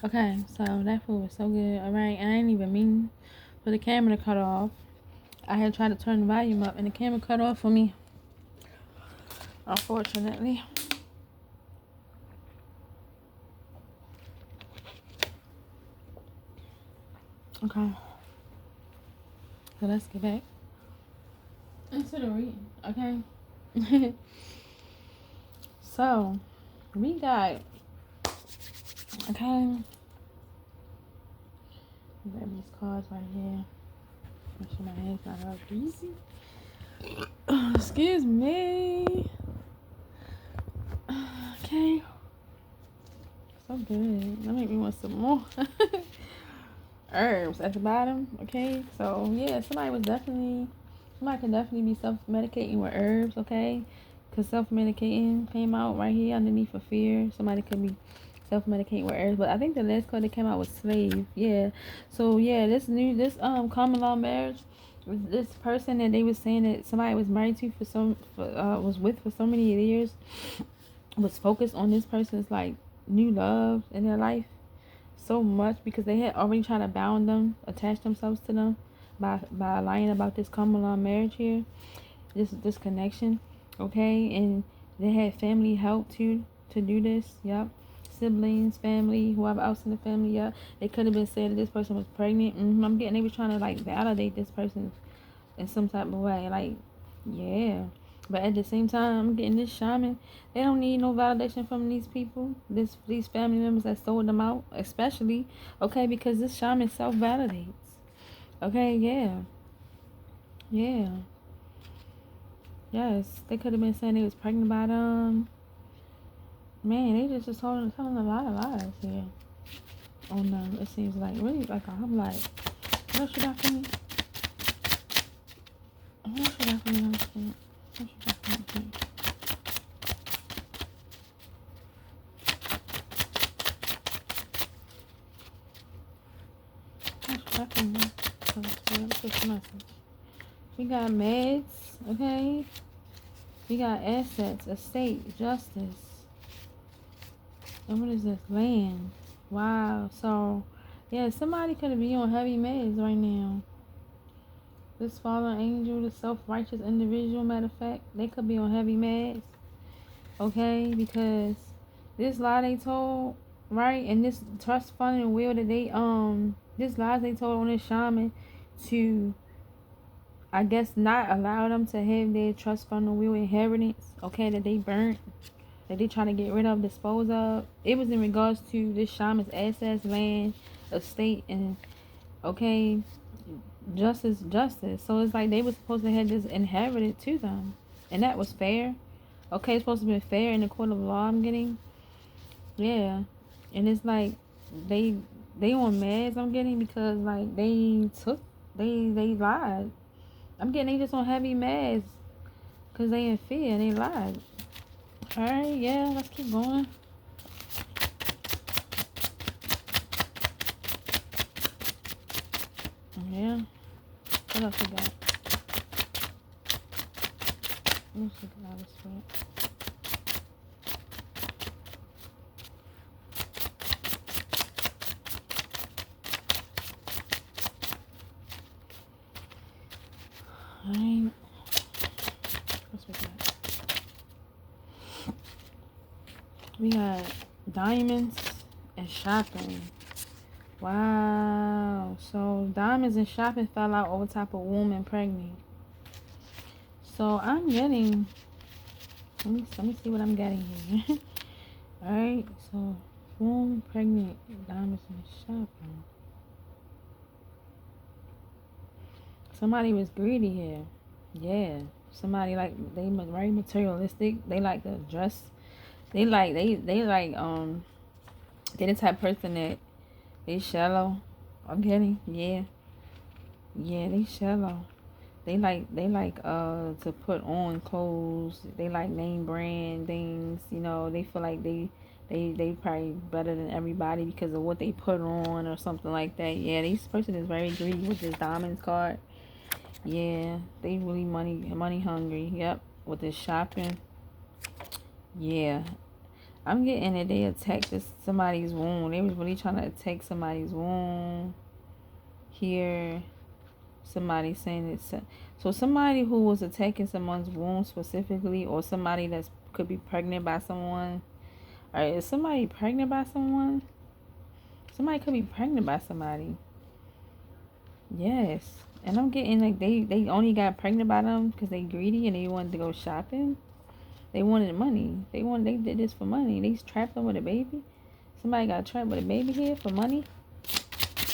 Okay, so that food was so good. Alright, I ain't even mean for the camera to cut off. I had tried to turn the volume up and the camera cut off for me, unfortunately. Okay, so let's get back into the reading, okay? So, we got, okay, grab these cards right here. Make sure my hands not all greasy. Excuse me. Okay. So good. That make me want some more. Herbs at the bottom. Okay. So yeah, somebody can definitely be self-medicating with herbs. Okay. Because self-medicating came out right here underneath for fear. Somebody could be self-medicating with herbs. But I think the last card that came out was slave. Yeah. So yeah, this common law marriage, this person that they was saying that somebody was married to was with for so many years, was focused on this person's like new love in their life so much because they had already tried to bound them, attach themselves to them by lying about this common law marriage here, this connection, okay? And they had family help too to do this. Yep. Siblings, family, whoever else in the family. Yep. They could have been saying that this person was pregnant. I'm getting they were trying to like validate this person in some type of way. Like, yeah. But at the same time, I'm getting this shaman. They don't need no validation from these people, these family members that sold them out, especially, okay, because this shaman self-validates. Okay, yeah. Yeah. Yes. They could have been saying they was pregnant by them. Man, they just telling a lot of lies here on them. It seems like, really, like, I'm like, what else you got for me? What else you got for me? What else you got for me? We got meds, okay? We got assets, estate, justice. And what is this? Land. Wow. So, yeah, somebody could be on heavy meds right now. This fallen angel, this self-righteous individual, matter of fact, they could be on heavy meds, okay? Because this lie they told, right? And this trust fund and will that this lies they told on this shaman to, I guess, not allow them to have their trust fund and will inheritance, okay, that they burnt, that they trying to get rid of, dispose of. It was in regards to this shaman's assets, land, estate, and, okay, justice. So it's like they were supposed to have this inherited to them, and that was fair. Okay, it's supposed to be fair in the court of law. I'm getting, yeah, and it's like they on meds. I'm getting because like they lied. I'm getting they just on heavy meds because they in fear and they lied. All right, yeah, let's keep going. Yeah, what else we got? Let's look at all this shit. Alright. What's we got? We got diamonds and shopping. Wow. So diamonds and shopping fell out over top of woman pregnant. So I'm getting, let me see what I'm getting here. Alright, so woman pregnant, diamonds and shopping. Somebody was greedy here. Yeah. Somebody like they very materialistic. They like to dress. They like they're the type of person that they shallow. I'm getting, yeah. Yeah, they shallow. They like to put on clothes. They like name brand things, you know, they feel like they probably better than everybody because of what they put on or something like that. Yeah, this person is very greedy with this diamonds card. Yeah, they really money hungry. Yep, with this shopping. Yeah, I'm getting that they attacked somebody's wound. They was really trying to attack somebody's wound here. Somebody saying it's so somebody who was attacking someone's womb specifically, or somebody that could be pregnant by someone. All right, is somebody pregnant by someone? Somebody could be pregnant by somebody. Yes, and I'm getting like they only got pregnant by them because they greedy and they wanted to go shopping. They wanted money. They did this for money. They trapped them with a baby. Somebody got trapped with a baby here for money.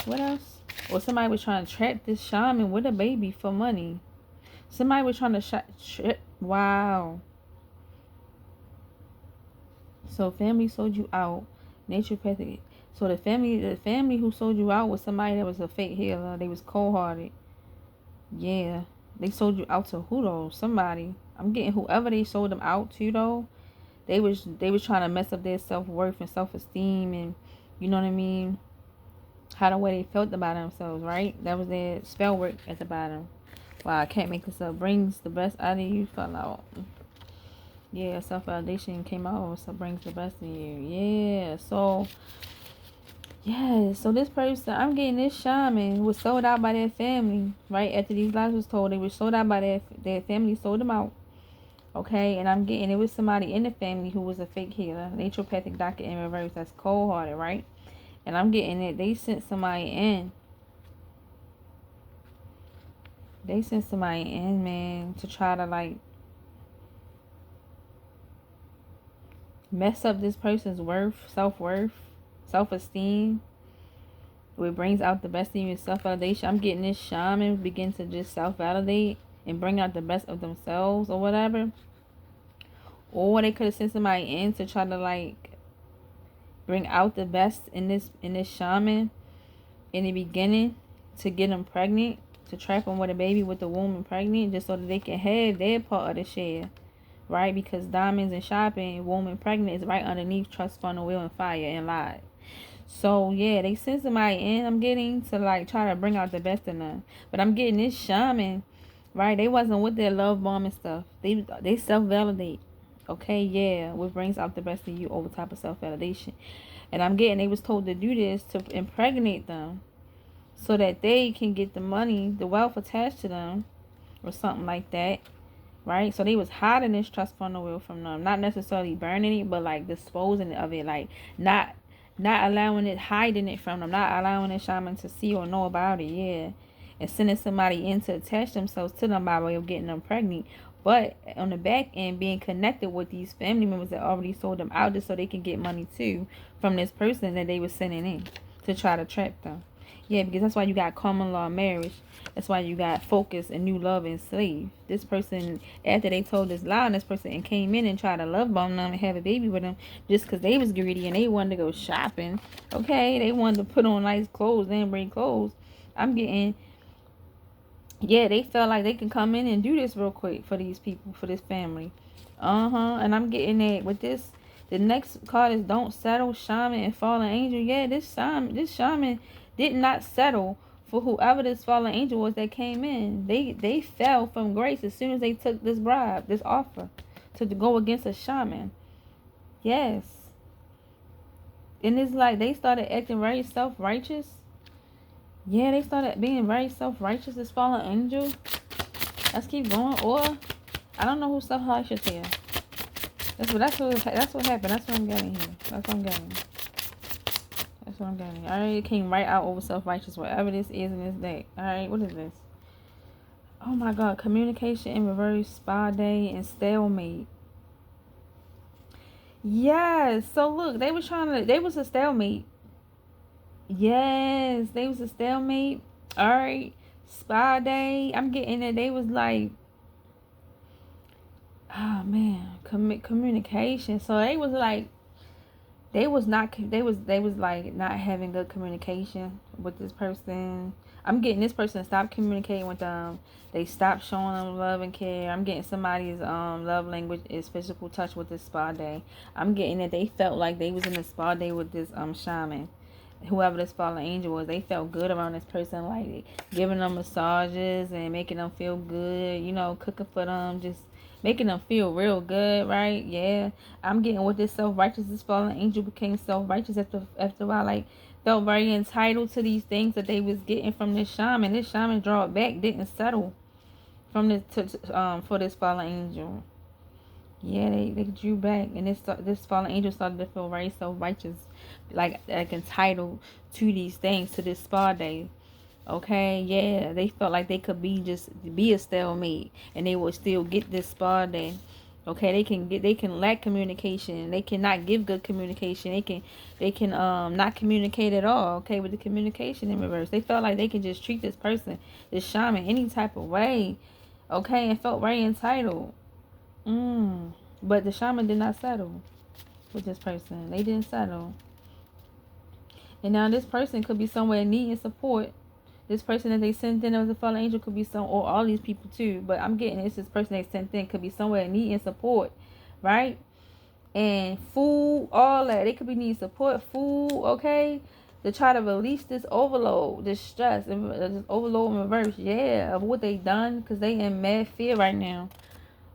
What else? Or somebody was trying to trap this shaman with a baby for money. Somebody was trying to wow. So family sold you out. Naturopathic. So the family who sold you out was somebody that was a fake healer. They was cold-hearted. Yeah. They sold you out to who though? Somebody. I'm getting whoever they sold them out to though. They was trying to mess up their self-worth and self-esteem, and you know what I mean? How the way they felt about themselves, right? That was their spell work at the bottom. Wow, I can't make this up. Brings the best out of you. Fell out. Yeah, self-validation came out. So brings the best in you. Yeah. So, yeah. So this person, I'm getting this shaman was sold out by their family, right? After these lies was told, they were sold out by their family, sold them out. Okay, and I'm getting it was somebody in the family who was a fake healer, naturopathic doctor in reverse. That's cold-hearted, right? And I'm getting it. They sent somebody in. They sent somebody in, man, to try to, like, mess up this person's self-worth, self-esteem. It brings out the best in you, self-validation. I'm getting this shaman begin to just self-validate and bring out the best of themselves or whatever. Or they could have sent somebody in to try to, like, bring out the best in this shaman in the beginning to get them pregnant, to trap them with a baby with the womb and pregnant, just so that they can have their part of the share, right? Because diamonds and shopping, womb and pregnant is right underneath trust, funnel, will, and fire and lies. So yeah, they send somebody in. I'm getting to like try to bring out the best in them, but I'm getting this shaman, right? They wasn't with their love bomb and stuff. They self-validate. Okay, yeah, what brings out the best in you over top of self-validation. And I'm getting they was told to do this to impregnate them so that they can get the money, the wealth attached to them or something like that, right? So they was hiding this trust fund wheel from them, not necessarily burning it, but like disposing of it, like not allowing it, hiding it from them, not allowing the shaman to see or know about it, yeah, and sending somebody in to attach themselves to them by way of getting them pregnant. But on the back end, being connected with these family members that already sold them out just so they can get money too from this person that they was sending in to try to trap them. Yeah, because that's why you got common law marriage. That's why you got focus and new love and slave. This person, after they told this lie, and this person and came in and tried to love bomb them and have a baby with them just because they was greedy and they wanted to go shopping. Okay, they wanted to put on nice clothes. They didn't bring clothes. I'm getting... Yeah, they felt like they can come in and do this real quick for these people, for this family. And I'm getting it with this. The next card is Don't Settle, Shaman, and Fallen Angel. Yeah, this shaman did not settle for whoever this fallen angel was that came in. They fell from grace as soon as they took this bribe, this offer, to go against a shaman. Yes. And it's like they started acting very self-righteous. Yeah, they started being very self-righteous, this fallen angel. Let's keep going. Or, I don't know who self-righteous here. That's what happened. That's what I'm getting here. That's what I'm getting. Alright, it came right out over self-righteous, whatever this is in this deck. Alright, what is this? Oh my god, communication in reverse, spa day, and stalemate. Yes, so look, they was a stalemate. Yes, they was a stalemate. Alright, spa day. I'm getting it. They was like, oh man, communication. So they was like, they was like not having good communication with this person. I'm getting this person stopped communicating with them. They stopped showing them love and care. I'm getting somebody's love language is physical touch with this spa day. I'm getting that they felt like they was in a spa day with this shaman. Whoever this fallen angel was, they felt good around this person, like giving them massages and making them feel good, you know, cooking for them, just making them feel real good, right? Yeah, I'm getting with this self-righteous. This fallen angel became self-righteous after a while, like felt very entitled to these things that they was getting from this shaman. This shaman draw back, didn't settle from this for this fallen angel. Yeah, they drew back, and this fallen angel started to feel very self-righteous, like entitled to these things, to this spa day. Okay, yeah, they felt like they could be a stalemate, and they would still get this spa day. Okay, they can lack communication. They cannot give good communication. They can not communicate at all. Okay, with the communication in reverse, they felt like they can just treat this person, this shaman, any type of way. Okay, and felt very entitled. But the shaman did not settle with this person. They didn't settle. And now this person could be somewhere needing support. This person that they sent in as a fallen angel could be or all these people too. But I'm getting this person they sent in could be somewhere needing support, right? And food, all that. They could be needing support, food, okay? To try to release this overload, this stress, this overload in reverse, yeah, of what they done. Because they in mad fear right now.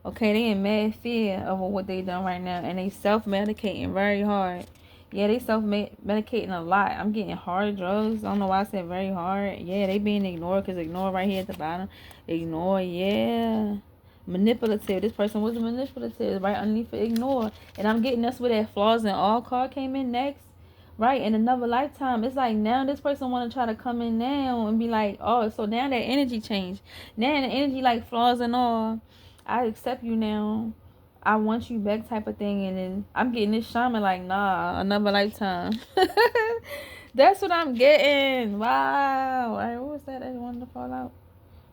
Okay, they in mad fear of what they done right now. And they self-medicating very hard. Yeah, they self-medicating a lot. I'm getting hard drugs. I don't know why I said very hard. Yeah, they being ignored because ignore right here at the bottom. Ignore, yeah. Manipulative. This person was manipulative right underneath it. Ignore. And I'm getting that's where that flaws in all card came in next. Right, in another lifetime. It's like now this person want to try to come in now and be like, oh, so now that energy changed. Now the energy like flaws and all. I accept you now. I want you back type of thing. And then I'm getting this shaman like, nah, another lifetime. That's what I'm getting. Wow. All right, what was that I wanted to fall out?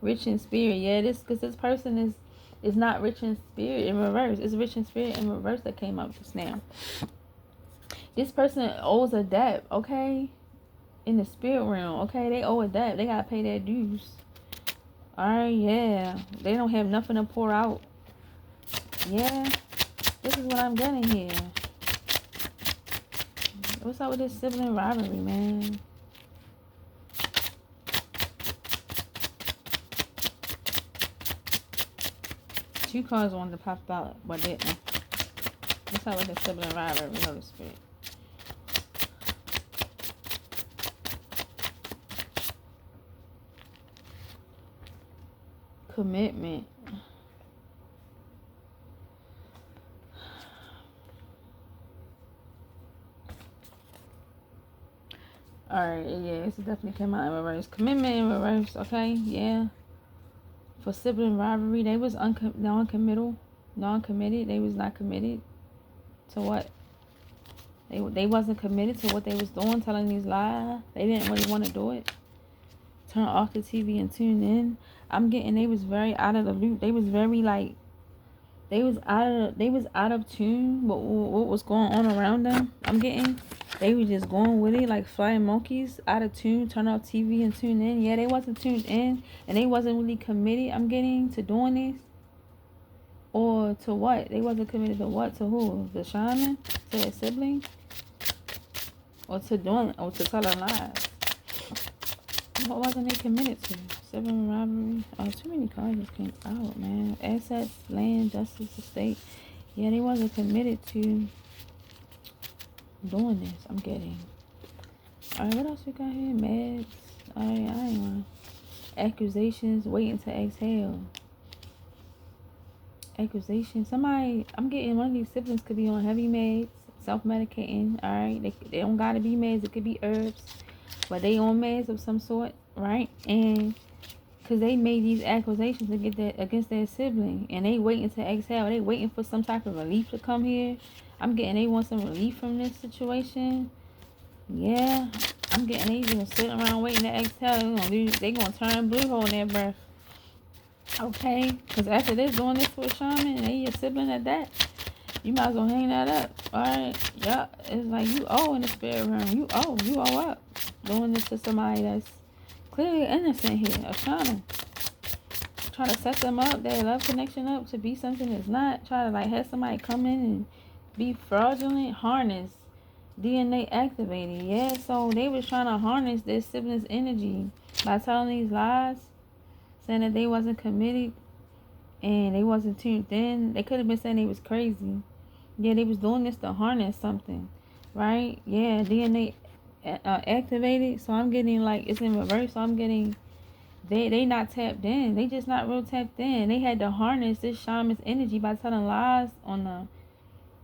Rich in spirit. Yeah, because this person is not rich in spirit in reverse. It's rich in spirit in reverse that came up just now. This person owes a debt, okay? In the spirit realm, okay? They owe a debt. They got to pay their dues. Alright, yeah. They don't have nothing to pour out. Yeah. This is what I'm getting here. What's up with this sibling rivalry, man? Two cards wanted to pop out, but didn't. What's up with this sibling rivalry, Holy Spirit? Commitment. Alright, yeah, this definitely came out in reverse. Commitment in reverse, okay, yeah. For sibling rivalry, they was non-committed. They was not committed to what? They wasn't committed to what they was doing, telling these lies. They didn't really want to do it. Turn off the TV and tune in. I'm getting they was very out of the loop. They was very like they was out of tune with what was going on around them. I'm getting they was just going with it like flying monkeys, out of tune. Turn off TV and tune in. Yeah, they wasn't tuned in and they wasn't really committed. I'm getting to doing this. Or to what? They wasn't committed to what? To who? The shaman? To their sibling? Or to telling lies? What wasn't they committed to? Sibling rivalry. Oh, too many cards just came out, man. Assets, land, justice, estate. Yeah, they wasn't committed to doing this. I'm getting. Alright, what else we got here? Meds. Alright, I ain't want. Accusations, waiting to exhale. Accusations. Somebody, I'm getting one of these siblings could be on heavy meds, self-medicating. Alright, they don't gotta be meds. It could be herbs. But they on meds of some sort, right? And because they made these accusations to get that against their sibling, and they waiting to exhale. They waiting for some type of relief to come here. I'm getting they want some relief from this situation. Yeah, I'm getting they just sitting around waiting to exhale. They gonna turn blue hole in their breath. Okay, because after this doing this to a shaman, and they your sibling at that, you might as well hang that up. Alright, yeah, it's like you owe in the spirit realm. You owe up. Doing this to somebody that's clearly innocent here, a shaman. Try to set them up, their love connection up to be something that's not. Try to like have somebody come in and be fraudulent, harness, DNA activated. Yeah, so they was trying to harness their siblings' energy by telling these lies, saying that they wasn't committed and they wasn't tuned in. They could have been saying they was crazy. Yeah, they was doing this to harness something, right? Yeah, DNA activated. So I'm getting like it's in reverse. So I'm getting they not tapped in. They just not real tapped in. They had to harness this shaman's energy by telling lies on them.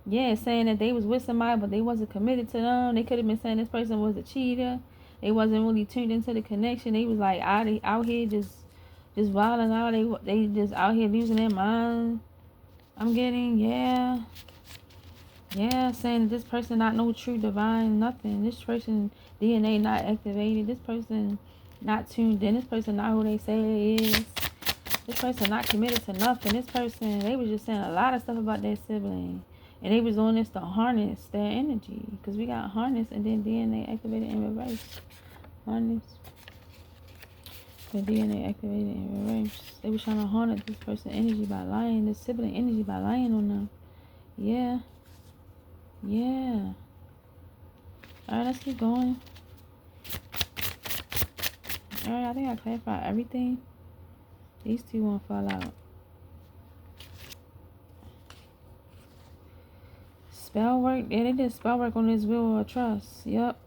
Yeah, saying that they was with somebody, but they wasn't committed to them. They could have been saying this person was a cheater. They wasn't really tuned into the connection. They was like out here just wilding out. They just out here losing their mind. I'm getting saying that this person not no true divine nothing. This person DNA not activated. This person not tuned in. This person not who they say it is. This person not committed to nothing. This person, they was just saying a lot of stuff about their sibling. And they was doing this to harness their energy. Because we got harness and then DNA activated in reverse. Harness. The DNA activated in reverse. They was trying to harness this person's energy by lying. This sibling energy by lying on them. Yeah. Yeah. Alright, let's keep going. Alright, I think I clarified everything. These two won't fall out. Spell work. Yeah, they did spell work on this will of trust. Yep.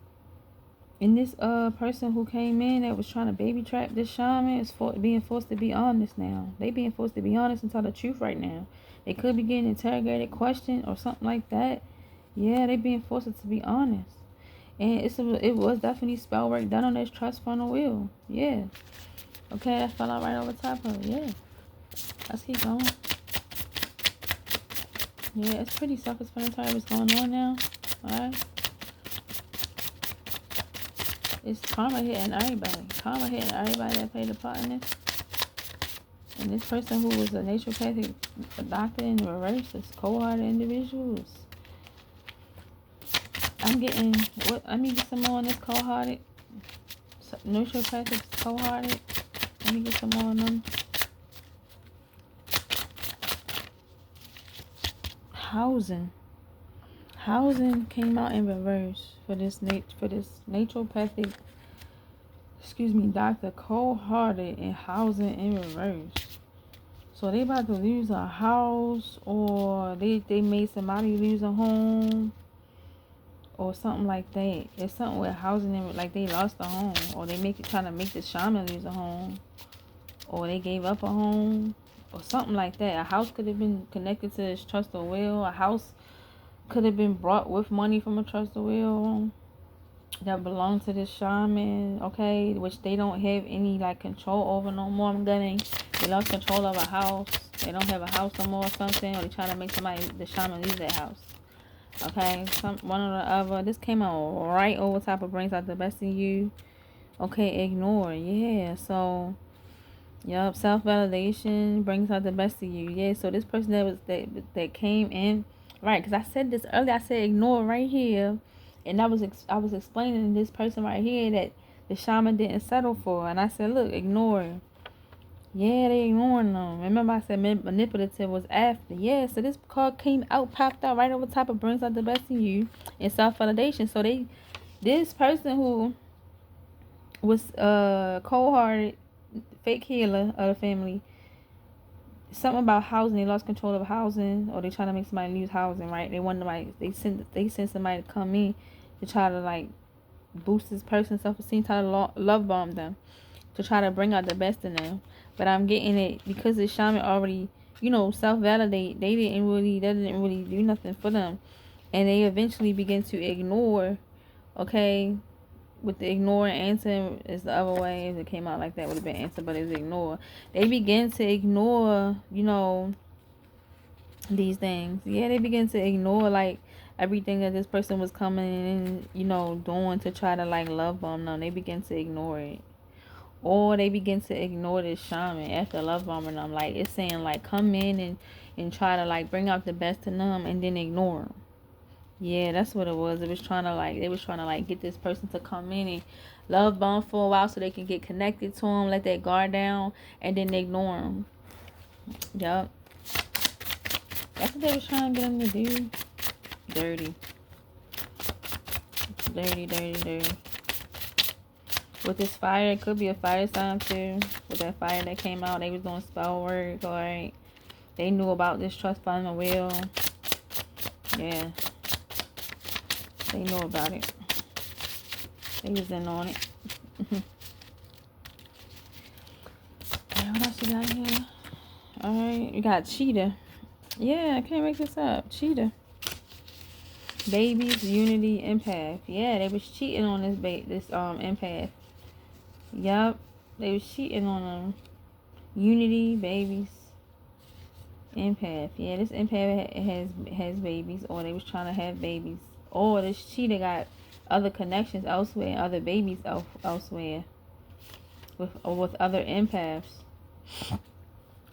And this person who came in that was trying to baby trap this shaman is being forced to be honest now. They being forced to be honest and tell the truth right now. They could be getting interrogated, questioned, or something like that. Yeah, they being forced to be honest. And it was definitely spell work done on this trust fund wheel. Yeah. Okay, that fell out right over top of it. Yeah. Let's keep going. Yeah, it's pretty self-explanatory what's going on now. Alright. It's karma hitting everybody. Karma hitting everybody that played a part in this. And this person who was a naturopathic doctor in reverse is cold-hearted individuals. I'm getting what? Let me get some more on this cold-hearted. Naturopathic cold-hearted. Let me get some more on them. Housing came out in reverse for this naturopathic, doctor, cold-hearted and housing in reverse. So they about to lose a house, or they made somebody lose a home, or something like that. It's something with housing, like they lost a home, or they trying to make the shaman lose a home, or they gave up a home, or something like that. A house could have been connected to this trust or will. A house could have been brought with money from a trust or will that belonged to this shaman, okay, which they don't have any like control over no more. I'm getting they lost control of a house. They don't have a house no more or something, or they trying to make the shaman lose their house. Okay, one or the other. This came out right over top of brings out the best in you. Okay, ignore. Yeah, so yup, self-validation brings out the best of you. Yeah, so this person that came in, right, because I said this earlier. I said ignore right here, and I was explaining to this person right here that the shaman didn't settle for, and I said, look, ignore. Yeah, they ignoring them. Remember I said manipulative was after. Yeah, so this card popped out right over top of brings out the best in you and self-validation. So this person who was cold-hearted, fake healer of the family, something about housing, they lost control of housing, or they trying to make somebody lose housing, right? They want somebody, they sent somebody to come in to try to like boost this person's self-esteem, try to love bomb them, to try to bring out the best in them. But I'm getting it because the shaman already, self-validate. That didn't really do nothing for them, and they eventually begin to ignore. Okay, with the ignore answer is the other way. If it came out like that, would have been answer, but it's ignore. They begin to ignore, these things. Yeah, they begin to ignore like everything that this person was coming in, doing to try to like love bomb them. They begin to ignore it. Or they begin to ignore this shaman after love bombing them. Like, it's saying, like, come in and try to, like, bring out the best in them and then ignore them. Yeah, that's what it was. They was trying to, get this person to come in and love bomb for a while so they can get connected to them, let their guard down, and then ignore them. Yup. That's what they was trying to get them to do. Dirty. Dirty. With this fire, it could be a fire sign too. With that fire that came out, they was doing spell work, alright. They knew about this trust fund will. Yeah. They knew about it. They was in on it. Alright, what else you got here? Alright, you got cheetah. Yeah, I can't make this up. Cheetah. Babies, unity, empath. Yeah, they was cheating on this empath. Yup. They was cheating on them. Unity, babies, empath. Yeah, this empath has babies, or they was trying to have babies. Or this cheetah got other connections elsewhere, other babies elsewhere. With other empaths.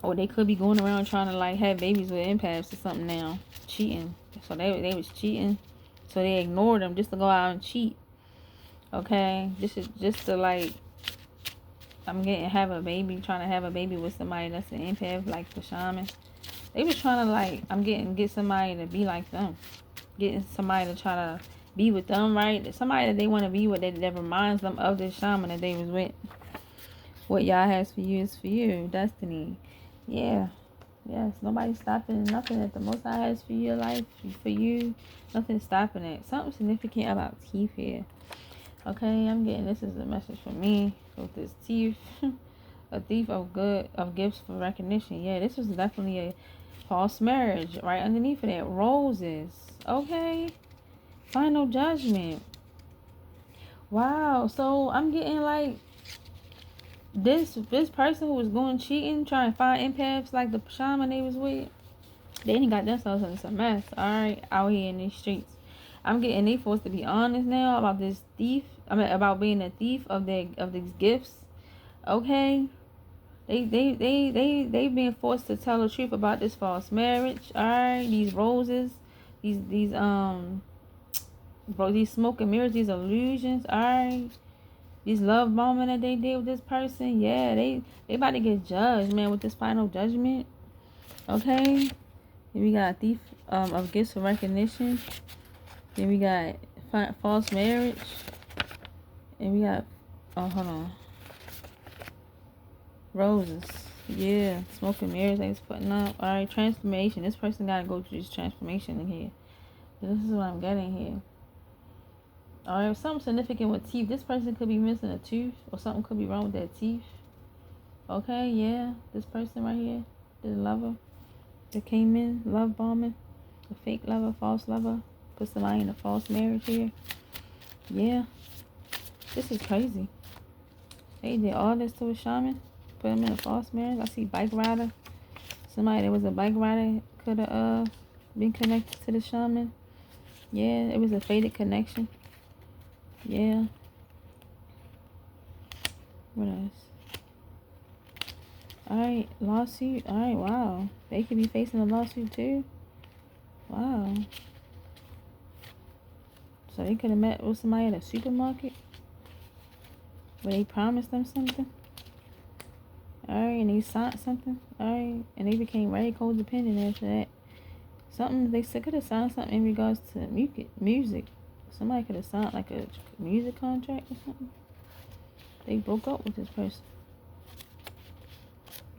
Or they could be going around trying to like have babies with empaths or something now. Cheating. So they was cheating. So they ignored them just to go out and cheat. Okay? Just to like trying to have a baby with somebody that's an empath, like the shaman. They was trying to like get somebody to be like them. Getting somebody to try to be with them, right? Somebody that they want to be with that reminds them of the shaman that they was with. What Yah has for you is for you. Destiny. Yeah. Yes. Nobody's stopping nothing that the Most High has for your life, for you. Nothing's stopping it. Something significant about teeth here. Okay, I'm getting this is a message for me with this thief. A thief of gifts for recognition. Yeah, this was definitely a false marriage. Right underneath of that, roses. Okay. Final judgment. Wow. So I'm getting like this person who was going cheating, trying to find empaths like the shaman they was with, they didn't got themselves in some mess, alright, out here in these streets. I'm getting they forced to be honest now about this thief. About being a thief of these gifts. Okay? They being forced to tell the truth about this false marriage, alright, these roses, these smoke and mirrors, these illusions, alright. These love bombing that they did with this person, yeah, they about to get judged, man, with this final judgment. Okay, then we got thief of gifts for recognition. Then we got false marriage, and we got hold on, roses. Yeah, smoke and mirrors they was putting up. All right, transformation. This person gotta go through this transformation in here. This is what I'm getting here. Alright, something significant with teeth. This person could be missing a tooth, or something could be wrong with their teeth. Okay, yeah. This person right here, this lover that came in, love bombing, a fake lover, false lover, put somebody in a false marriage here. Yeah, this is crazy. They did all this to a shaman, put him in a false marriage. I see bike rider. Somebody that was a bike rider could have been connected to the shaman. Yeah, it was a fated connection. Yeah. What else? Alright, lawsuit. Alright, wow. They could be facing a lawsuit too. Wow. So they could have met with somebody at a supermarket where they promised them something. Alright, and they signed something. Alright, and they became very codependent after that. Something, they could have signed something in regards to music. Somebody could have signed like a music contract or something. They broke up with this person.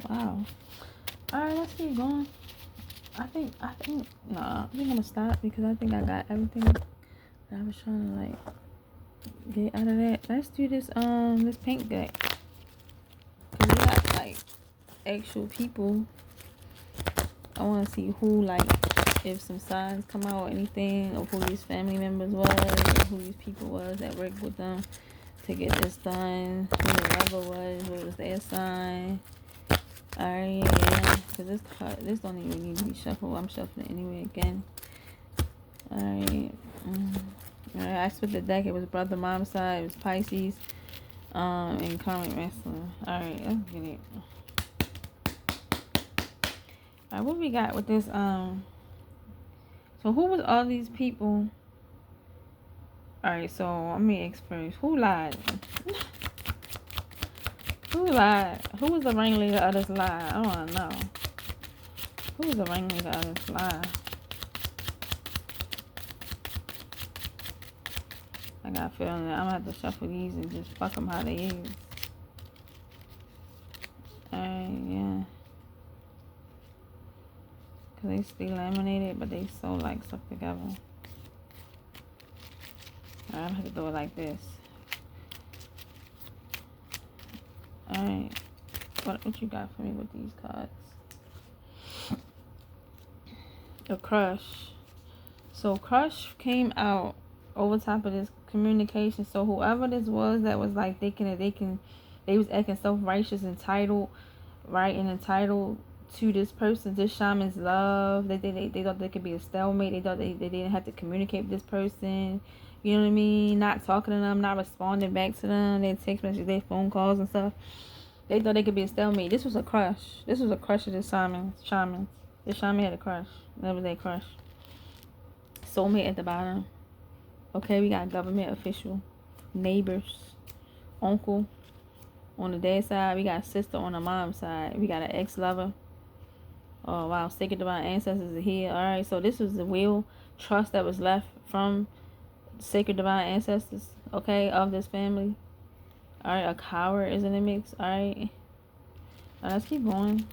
Wow. Alright, let's keep going. I think I'm gonna stop because I think I got everything that I was trying to like get out of that. Let's do this this pink deck. Cause we got like actual people. I wanna see who, like, if some signs come out or anything of who these family members was, or who these people was that worked with them to get this done, who the lover was, what was their sign. Alright, yeah, because this don't even need to be shuffled. I'm shuffling anyway again. Alright. Alright, I split the deck. It was brother, mom's side. It was Pisces. And karmic wrestling. Alright, let's get it. Alright, what we got with this? So who was all these people? Alright, so let me ask first. Who lied? Who lied? Who was the ringleader of this lie? I want to know. Who was the ringleader of this lie? I got a feeling that I'm going to have to shuffle these and just fuck them how they is. Alright, yeah. because they stay laminated, but they so like stuck together. Alright, I'm gonna have to do it like this. Alright, what you got for me with these cards? A crush. So crush came out over top of this communication. So whoever this was that was like thinking that they was acting self-righteous, entitled, right, and entitled to this person, this shaman's love. They thought they could be a stalemate. They thought they didn't have to communicate with this person. You know what I mean? Not talking to them, not responding back to them. Their text messages, their phone calls and stuff. They thought they could be a stalemate. This was a crush. This was a crush of this shaman. This shaman had a crush. That was their crush. Soulmate at the bottom. Okay, we got government official, neighbors, uncle. On the dad's side, we got sister. On the mom's side, we got an ex-lover. Oh, wow. Sacred divine ancestors are here. All right, so this was the will, trust that was left from sacred divine ancestors, okay, of this family. All right, a coward is in the mix. All right. Now, let's keep going.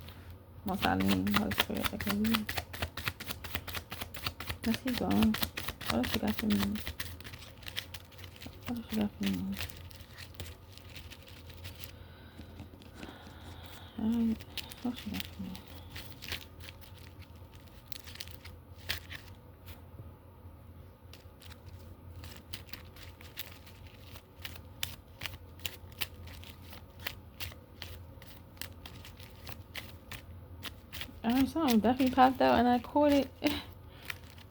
Most I mean, Holy Spirit, I can read. Let's keep going. What else you got for me? What else you got for me? Alright, what you got for me? Alright, something definitely popped out and I caught it.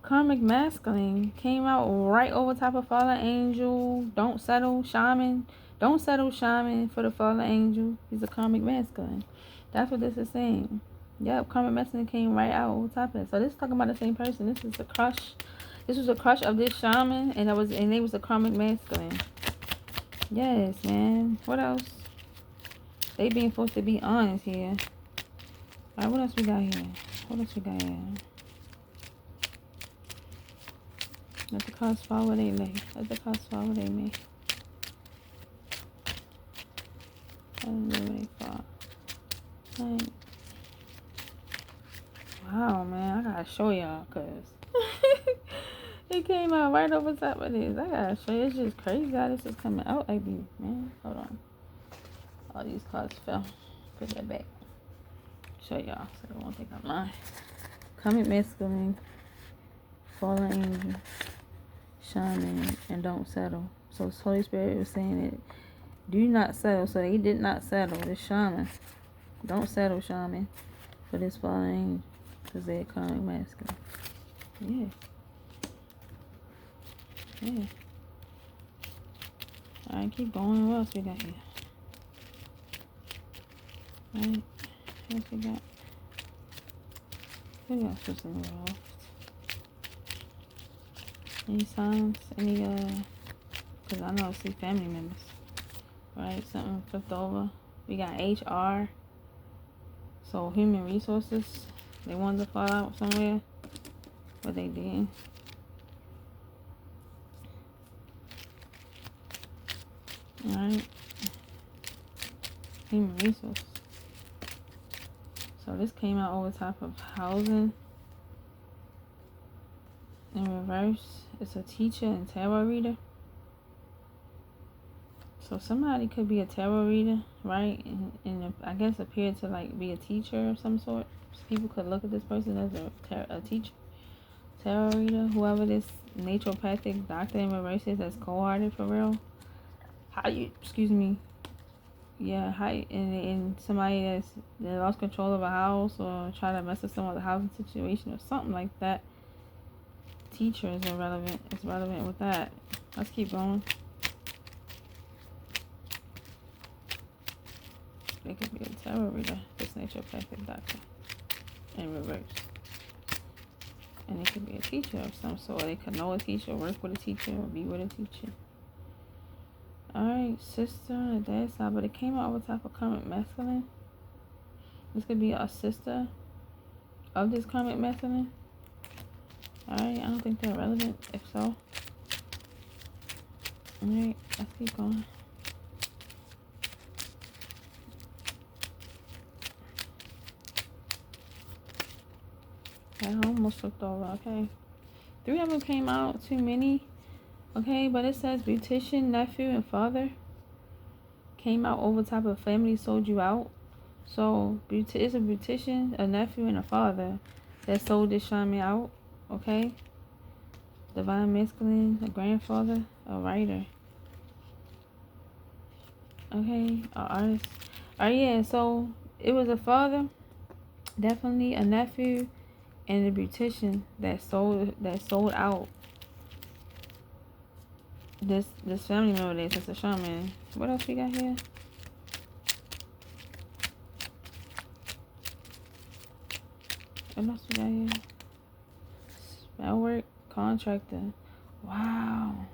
Karmic masculine came out right over top of fallen angel. Don't settle, shaman. Don't settle, shaman, for the fallen angel. He's a karmic masculine. That's what this is saying. Yep, karmic masculine came right out over top of it. So this is talking about the same person. This is a crush. This was a crush of this shaman, and they was a karmic masculine. Yes, man. What else? They being forced to be honest here. Alright, what else we got here? What else we got here? Let the cards fall where they lay. Let the cards fall where they may. I don't know where they fall. Right. Wow, man. I gotta show y'all, because it came out right over top of this. I gotta show you. It's just crazy how this is coming out like this, man. Hold on. All these cards fell. Put that back. Show y'all so they won't think I'm lying. Karmic masculine, fallen angel, shaman, and don't settle. So Holy Spirit was saying that do not settle. So they did not settle. This shaman, don't settle, shaman, for this fallen angel, because they're karmic masculine. Yeah. Yeah. Alright, keep going. What else we got here? Alright. What else we got? Who else was involved? Any signs? Any, because I know I see family members. Right? Something flipped over. We got HR. So, human resources. They wanted to fall out somewhere. But they didn't. Alright. Human resources. So this came out over top of housing. In reverse, it's a teacher and tarot reader. So somebody could be a tarot reader, right? And I guess appear to like be a teacher of some sort. So people could look at this person as a teacher, tarot reader, whoever this naturopathic doctor in reverse is, that's cold-hearted for real. Yeah, and somebody that lost control of a house or try to mess with someone's housing situation or something like that. Teacher is irrelevant. It's relevant with that. Let's keep going. They could be a tarot reader, this naturopathic doctor, in reverse. And it could be a teacher of some sort. They could know a teacher, work with a teacher, or be with a teacher. Alright, sister on the dad's side, but it came out over top of karmic masculine. This could be a sister of this karmic masculine. Alright, I don't think they're relevant, if so. Alright, let's keep going. I almost flipped over. Okay. 3 of them came out. Too many. Okay, but it says beautician, nephew, and father came out over top of family sold you out. So it's a beautician, a nephew, and a father that sold this shaman out. Okay. Divine masculine, a grandfather, a writer. Okay, an artist. Alright, yeah, so it was a father, definitely a nephew, and a beautician that sold out this family member that's a shaman. What else we got here? What else we got here? Spell work, contractor. Wow.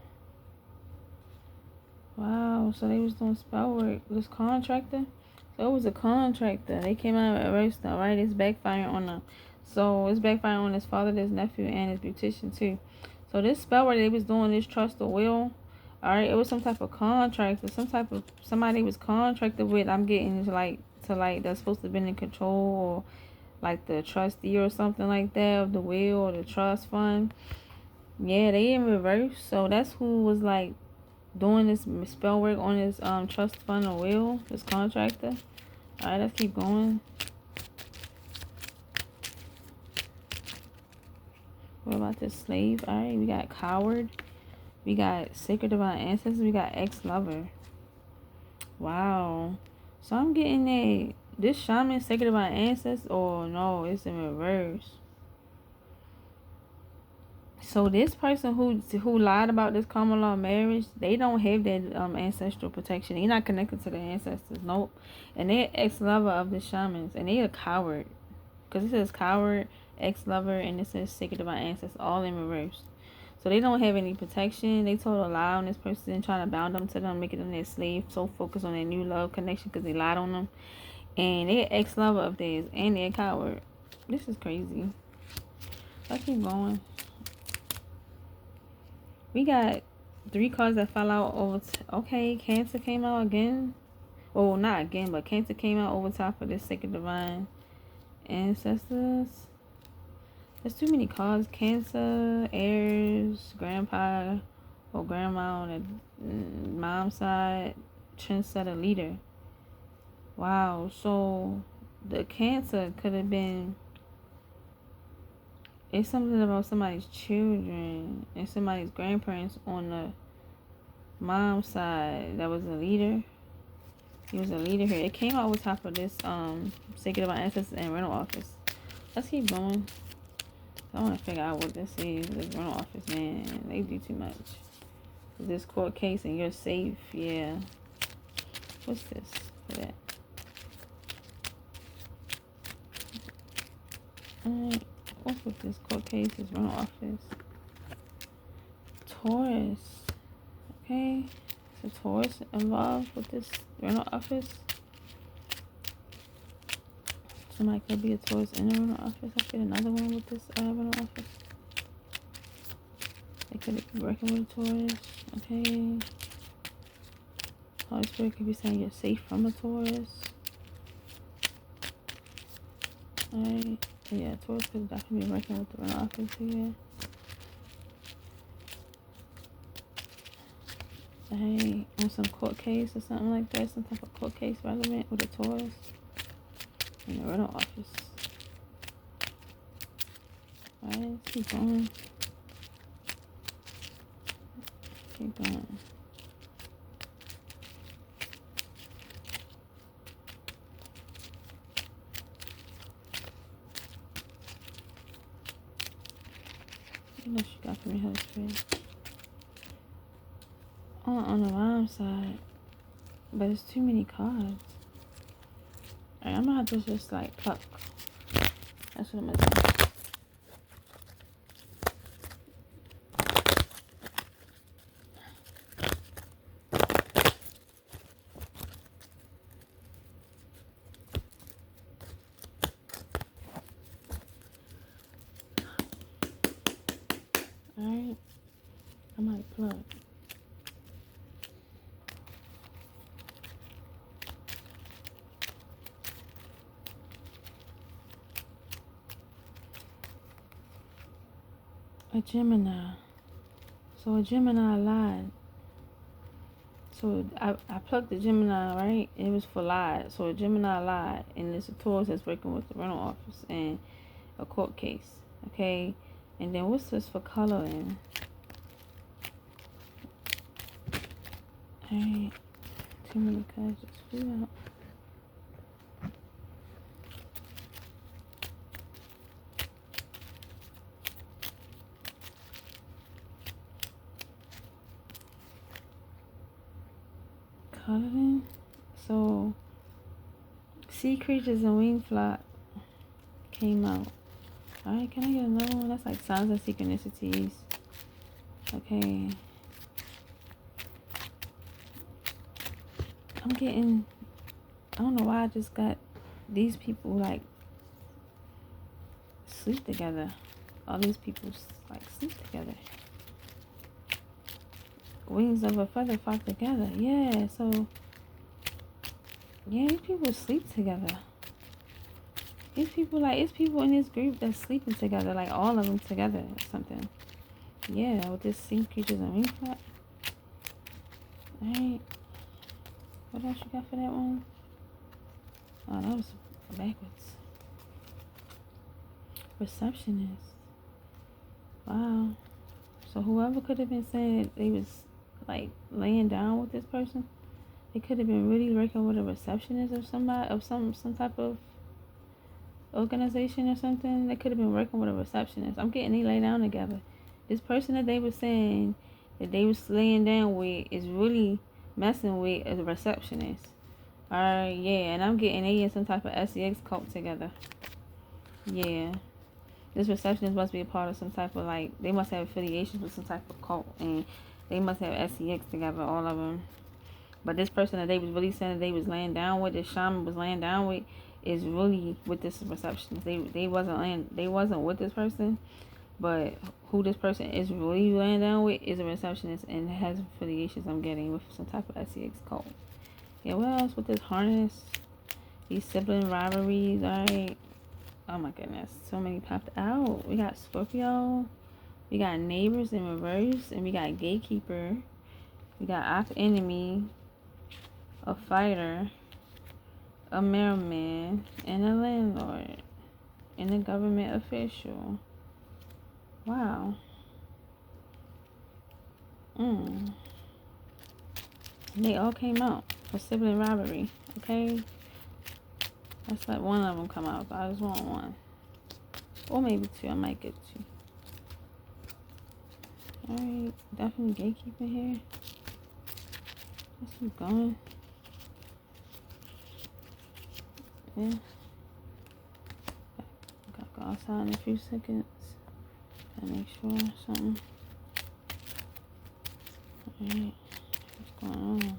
Wow, so they was doing spell work. This contractor? So it was a contractor. They came out of arrest, alright? It's backfiring on them. So it's backfiring on his father, his nephew, and his beautician too. So this spell work they was doing, this trust or will, alright, it was some type of contractor, somebody was contracted with, I'm getting like that's supposed to have been in control, or like the trustee or something like that of the will or the trust fund. Yeah, they in reverse. So that's who was like doing this spell work on his trust fund or will, this contractor. Alright, let's keep going. What about this slave? Alright, we got coward. We got sacred divine ancestors. We got ex-lover. Wow. So I'm getting this shaman, sacred divine ancestors, or no, it's in reverse. So this person who lied about this common law marriage, they don't have that ancestral protection. They're not connected to the ancestors. Nope. And they're ex-lover of the shamans. And they a coward. Because it says coward, ex-lover, and it says sacred divine ancestors, all in reverse. So they don't have any protection. They told a lie on this person, trying to bound them to them, making them their slave. So focused on their new love connection because they lied on them. And they're ex-lover of theirs. And they're a coward. This is crazy. Let's keep going. We got 3 cards that fell out over. Okay, Cancer came out again. Well, not again, but Cancer came out over top of this sacred divine ancestors. There's too many cards. Cancer, heirs, grandpa or grandma on the mom's side, trendsetter leader. Wow, so the Cancer could have been, it's something about somebody's children and somebody's grandparents on the mom's side that was a leader. He was a leader here. It came out with top of this sacred divine ancestors and rental office. Let's keep going. I want to figure out what this is. This rental office, man, they do too much. This court case and you're safe. Yeah. What's this for that? Alright. What's with this court case? This rental office. Taurus. Okay. So Taurus involved with this rental office. Somebody could be a Taurus in the rental office. I get another one with this rental office. They could be working with a Taurus. Okay. Holy Spirit could be saying you're safe from a Taurus. Alright. Yeah, Taurus could definitely be working with the rental office here. Hey, on some court case or something like that, some type of court case relevant with a Taurus in the rental office. Alright, let's keep going. Keep going. What else you got for me, Holy Spirit? On the wrong side, but it's too many cards. Alright, I'm gonna have to just like pluck. That's what I'm gonna do. Alright, I might pluck. A Gemini. So a Gemini lied. So I plucked the Gemini, right? It was for lied. So a Gemini lied. And it's a Taurus that's working with the rental office and a court case. Okay? And then what's this for coloring? Alright. Too many cards just flew out. Coloring. So sea creatures and wing flop came out. Alright, can I get another one? That's like signs and synchronicities. Okay. I'm getting, I don't know why I just got these people like sleep together. All these people like sleep together. Wings of a feather flock together. Yeah, so yeah, these people sleep together. These people, like, it's people in this group that's sleeping together, like all of them together or something. Yeah, with this sea creatures and wing flap. Alright. What else you got for that one? Oh, that was backwards. Receptionist. Wow. So whoever could have been saying they was like laying down with this person, they could have been really working with a receptionist or somebody of some type of organization or something. They could have been working with a receptionist. I'm getting they lay down together. This person that they was saying that they was laying down with is really messing with a receptionist. Alright, yeah, and I'm getting they in some type of SEX cult together. Yeah. This receptionist must be a part of some type of, like, they must have affiliations with some type of cult, and they must have SEX together, all of them. But this person that they was really saying that they was laying down with, this shaman was laying down with, is really with this receptionist. They wasn't with this person, but who this person is really laying down with is a receptionist and has affiliations, I'm getting, with some type of SEX cult. Yeah, what else with this harness? These sibling rivalries, alright. Oh my goodness, so many popped out. We got Scorpio, we got neighbors in reverse, and we got gatekeeper. We got off enemy, a fighter, a mailman, and a landlord, and a government official. Wow. They all came out for sibling rivalry, okay? Let's let one of them come out, but I just want one. Or maybe two, I might get two. Alright, definitely gatekeeper here. Let's keep going. Yeah. Gotta go outside in a few seconds. Gotta make sure something. Alright, what's going on?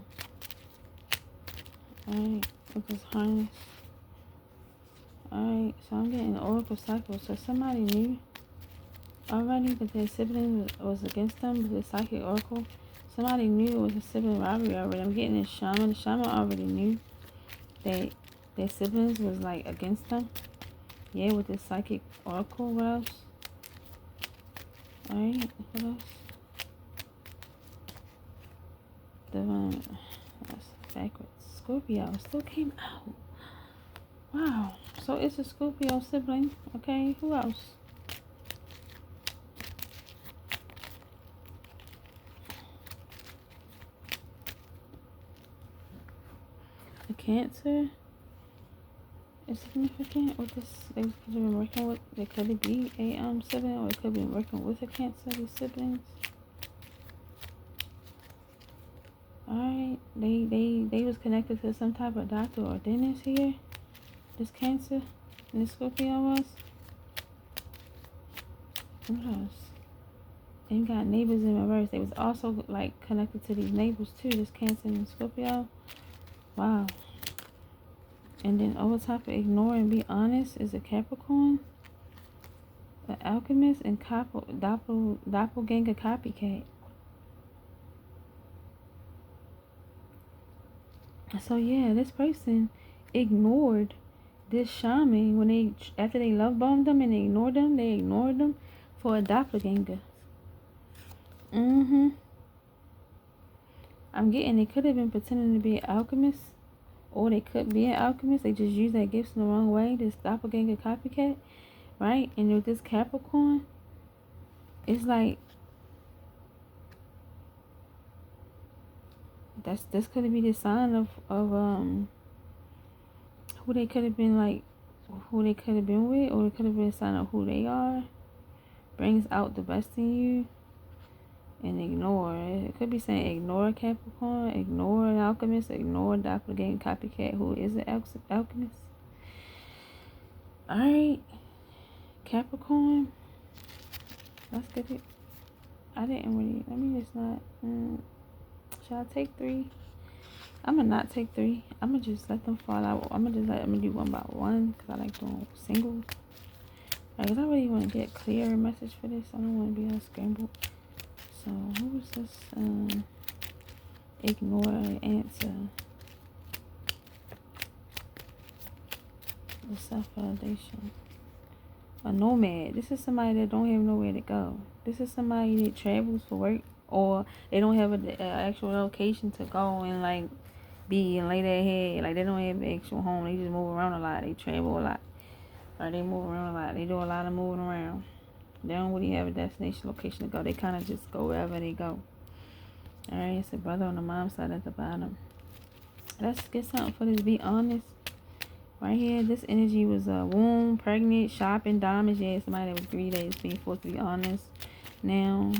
Alright, with this harness. Alright, so I'm getting the Oracle cycle. So somebody knew already that their sibling was against them with the psychic oracle. Somebody knew it was a sibling rivalry already. I'm getting this shaman. The shaman already knew that their siblings was like against them. Yeah, with this psychic oracle. What else? Alright, what else? Divine. That's backwards. Scorpio still came out. Wow. So it's a Scorpio sibling. Okay, who else? A Cancer is significant with this. They could have been working with. They could be a sibling, or they could have been working with a Cancer. These siblings. Alright, they was connected to some type of doctor or dentist here. This Cancer and this Scorpio was. What else? They got neighbors in reverse. They was also like connected to these neighbors too. This Cancer and Scorpio. Wow. And then over top of ignore and be honest is a Capricorn, an alchemist, and doppelganger copycat. So yeah, this person ignored this shaman when after they love bombed them and they ignored them for a doppelganger. Mm-hmm. I'm getting they could have been pretending to be an alchemist. Or they could be an alchemist. They just use their gifts in the wrong way. This doppelganger copycat. Right? And with this Capricorn, it's like this could be the sign of who they could have been like, who they could have been with, or it could have been a sign of who they are. Brings out the best in you, and ignore. It could be saying ignore Capricorn, ignore an alchemist, ignore doppelganger copycat who is an alchemist. All right, Capricorn. Let's get it. I didn't really. Let me just not. Should I take 3? I'm gonna not take 3. I'm gonna just let them fall out. I'm gonna do one by one because I like doing singles. Because I really want to get a clearer message for this. I don't want to be unscrambled. So who was this? Ignore answer. The self-validation. A nomad. This is somebody that don't have nowhere to go. This is somebody that travels for work, or they don't have an actual location to go and like be and lay their head. Like they don't have an actual home. They just move around a lot. They travel a lot. Or they move around a lot. They do a lot of moving around. They don't really have a destination location to go. They kind of just go wherever they go. Alright, it's a brother on the mom's side at the bottom. Let's get something for this. Be honest. Right here, this energy was a womb, pregnant, shopping, diamonds. Yeah, somebody that was 3 days being forced to be honest. Now,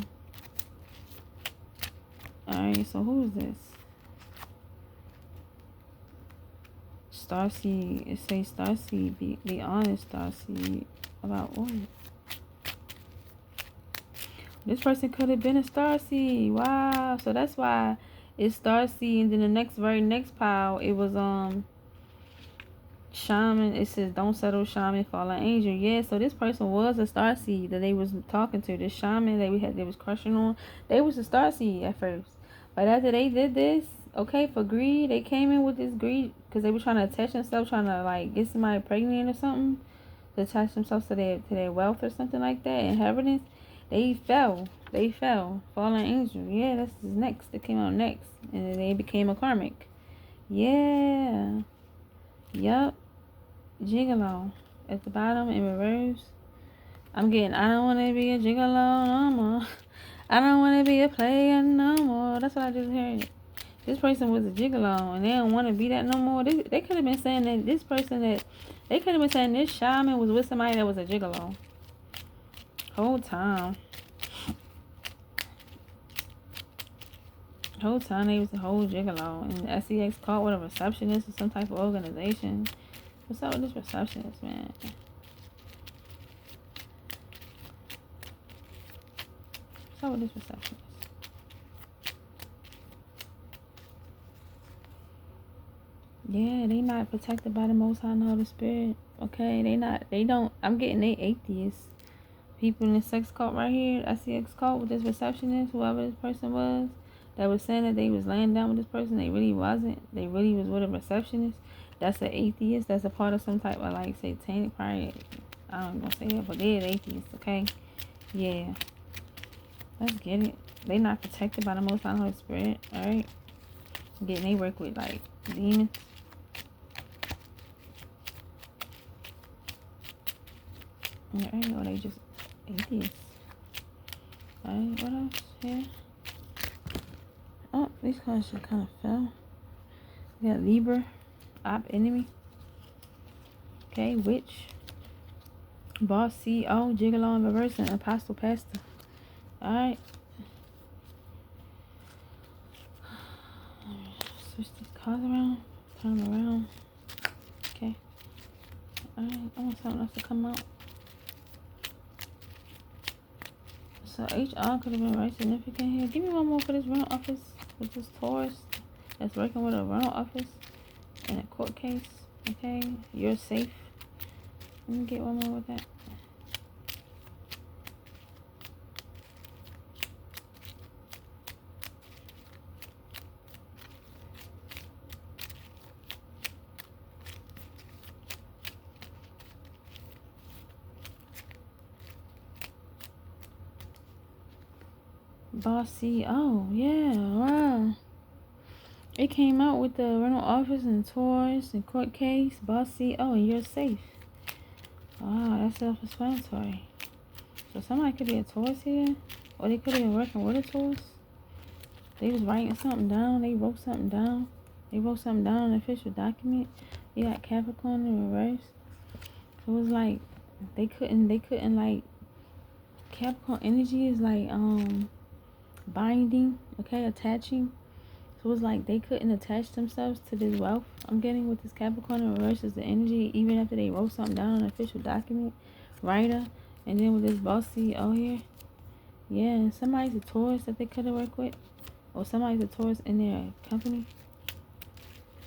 alright, so who is this? Starseed. It says Starseed. Be honest, Starseed. About what? This person could have been a starseed. Wow. So that's why it's starseed. And then the next pile, it was shaman. It says don't settle, shaman, fallen angel. Yeah, so this person was a starseed that they was talking to. This shaman that they was crushing on. They was a starseed at first. But after they did this, okay, for greed, they came in with this greed because they were trying to attach themselves, trying to like get somebody pregnant or something, to attach themselves to their wealth or something like that, inheritance. They fell. Fallen angel. Yeah, this is next. It came out next. And they became a karmic. Yeah. Yup. Gigolo. At the bottom in reverse. I'm getting, I don't want to be a gigolo no more. I don't want to be a player no more. That's what I just heard. This person was a gigolo and they don't want to be that no more. They could have been saying that this person that, they could have been saying this shaman was with somebody that was a gigolo. Whole time they was a whole gigolo. And SEX caught with a receptionist or some type of organization. What's up with this receptionist, man? What's up with this receptionist? Yeah, they not protected by the Most High and Holy Spirit. Okay, they don't, I'm getting they atheists. People in the sex cult right here, SEX cult with this receptionist, whoever this person was, that was saying that they was laying down with this person. They really wasn't. They really was with a receptionist. That's an atheist. That's a part of some type of like satanic probably. I don't want to say that, but they're atheists, okay? Yeah. Let's get it. They not protected by the Most High Holy Spirit, alright? Getting they work with like demons. Alright, or they just atheists. Alright, what else here? Oh, these cards just kind of fell. We got Libra, Op Enemy. Okay, Witch, Boss, CEO, Gigolo in reverse, and Apostle Pastor. Alright. Switch these cards around. Turn them around. Okay. Alright, I want something else to come out. So HR could have been very significant here. Give me one more for this rental office with this Taurus that's working with a rental office in a court case. Okay, you're safe. Let me get one more with that. Boss CEO. Yeah, wow. It came out with the rental office and tours and court case. Boss CEO, and you're safe. Wow, that's self-explanatory. So somebody could be a tourist here. Or they could have been working with a tourist. They was writing something down. They wrote something down. They wrote something down on an official document. You got Capricorn in reverse. So it was like they couldn't like, Capricorn energy is like binding, okay, attaching. So it's like they couldn't attach themselves to this wealth I'm getting with this Capricorn in reverse is the energy, even after they wrote something down on an official document, writer. And then with this boss CEO here, yeah, and somebody's a Taurus that they could have worked with, or somebody's a Taurus in their company.